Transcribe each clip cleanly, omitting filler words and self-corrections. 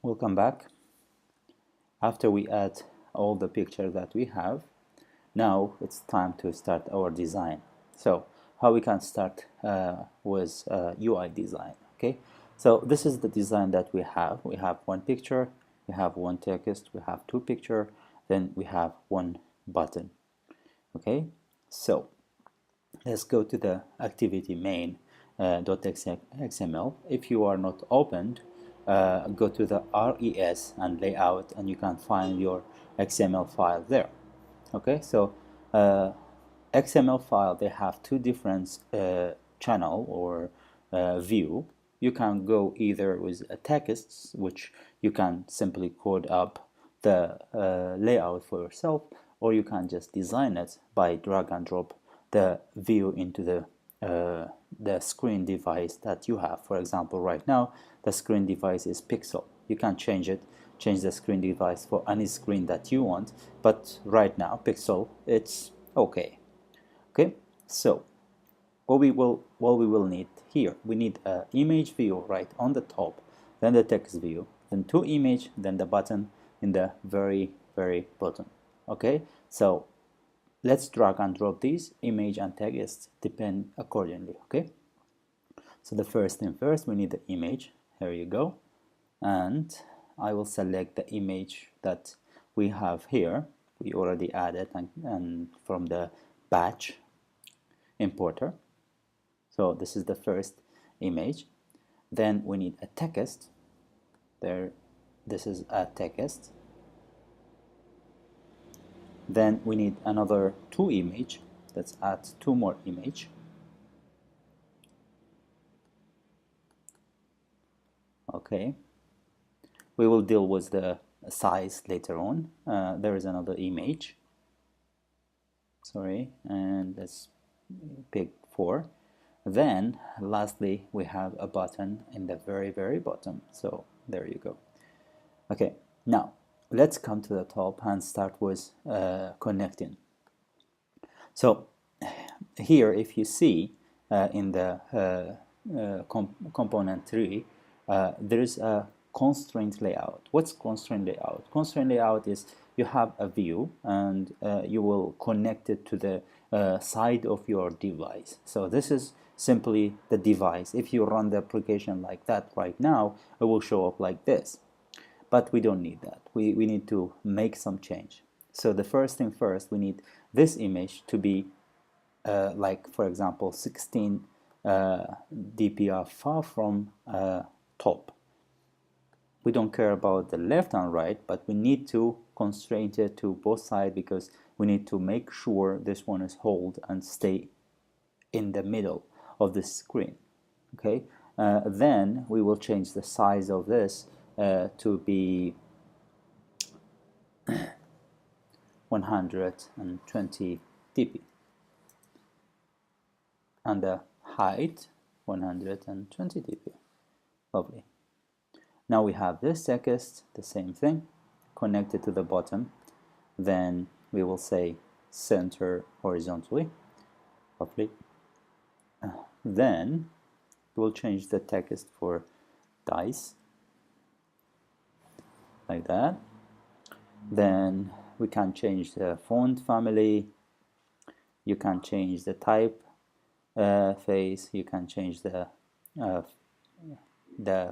Welcome back. After we add all the pictures that we have, now it's time to start our design. So how we can start with UI design. Okay, so this is the design that we have. We have one picture, we have one text, we have two pictures, then we have one button. Okay, so let's go to the activity main .xml. If you are not opened, go to the res and layout, and you can find your XML file there. Okay, so XML file, they have two different channel or view. You can go either with a text, which you can simply code up the layout for yourself, or you can just design it by drag and drop the view into the screen device that you have. For example, right now the screen device is Pixel. You can change the screen device for any screen that you want, but right now Pixel, it's okay. Okay, so what we will need here, we need an image view right on the top, then the text view, then two image, then the button in the very bottom. Okay, so let's drag and drop these image and text depend accordingly. Okay, so the first thing first, we need the image. Here you go, and I will select the image that we have here. We already added and from the batch importer. So this is the first image. Then we need a text. There, this is a text. Then we need another two image. Let's add two more image. Okay. We will deal with the size later on. There is another image. Sorry, and let's pick 4. Then lastly we have a button in the very bottom. So there you go. Okay, now let's come to the top and start with connecting. So here, if you see in the component 3, there is a constraint layout. What's constraint layout? Constraint layout is you have a view and you will connect it to the side of your device. So this is simply the device. If you run the application like that right now, it will show up like this. But we don't need that. We need to make some change. So the first thing first, we need this image to be like, for example, 16 dpi far from top. We don't care about the left and right, but we need to constrain it to both sides because we need to make sure this one is hold and stay in the middle of the screen. Okay, then we will change the size of this to be 120 dp and the height 120 dp. Lovely. Now we have this text, the same thing, connected to the bottom. Then we will say center horizontally. Lovely. Then we'll change the text for dice, like that. Then we can change the font family. You can change the type face. You can change the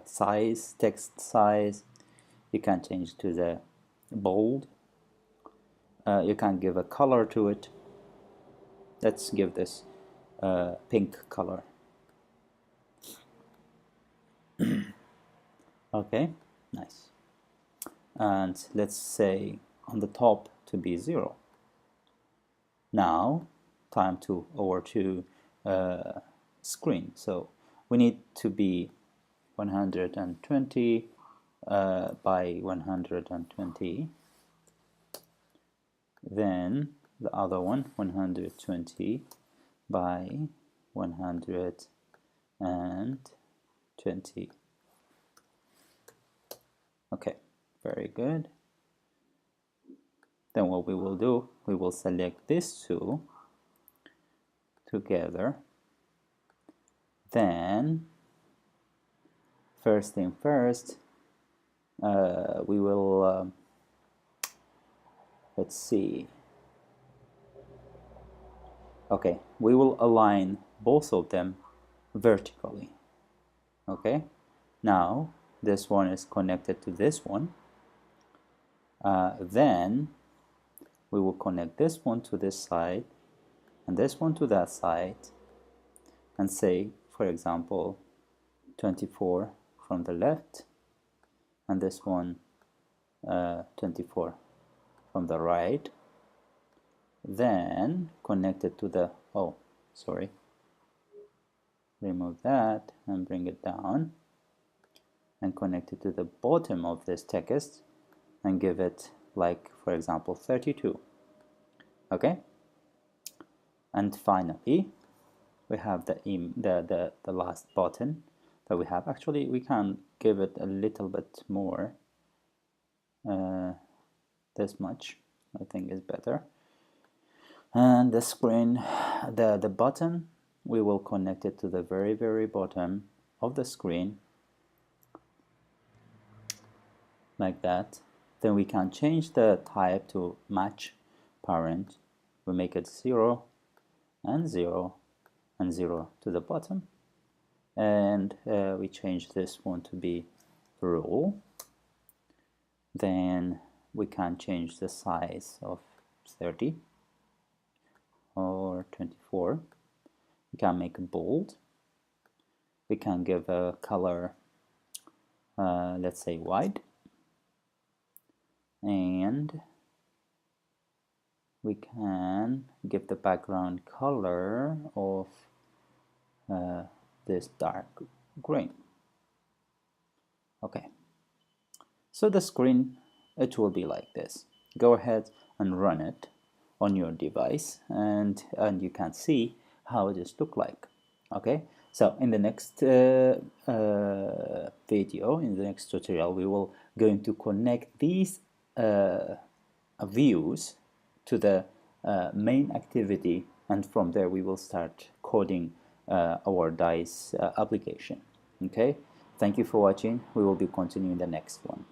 size, text size. You can change to the bold. You can give a color to it. Let's give this pink color. Okay, nice. And let's say on the top to be 0. Now time to over to screen. So we need to be 120 by 120. Then the other one 120 by 120. Okay, very good. Then what we will do, we will select these two together. Then first thing first, we will let's see. Okay, we will align both of them vertically. Okay, now this one is connected to this one. Then we will connect this one to this side and this one to that side, and say, for example, 24 from the left, and this one 24 from the right. Then connect it to the, oh sorry, remove that and bring it down, and connect it to the bottom of this text and give it, like, for example, 32. Okay, and finally we have the last button that we have. Actually, we can give it a little bit more, this much I think is better. And the screen, the button, we will connect it to the very bottom of the screen, like that. Then we can change the type to match parent. We make it 0 and 0 and 0 to the bottom, and we change this one to be rule. Then we can change the size of 30 or 24. We can make it bold. We can give a color, let's say white, and we can give the background color of this dark green. Okay, so the screen, it will be like this. Go ahead and run it on your device, and you can see how it is look like. Okay, so in the next video, in the next tutorial, we will going to connect these views to the main activity, and from there we will start coding our DICE application. Okay, thank you for watching. We will be continuing the next one.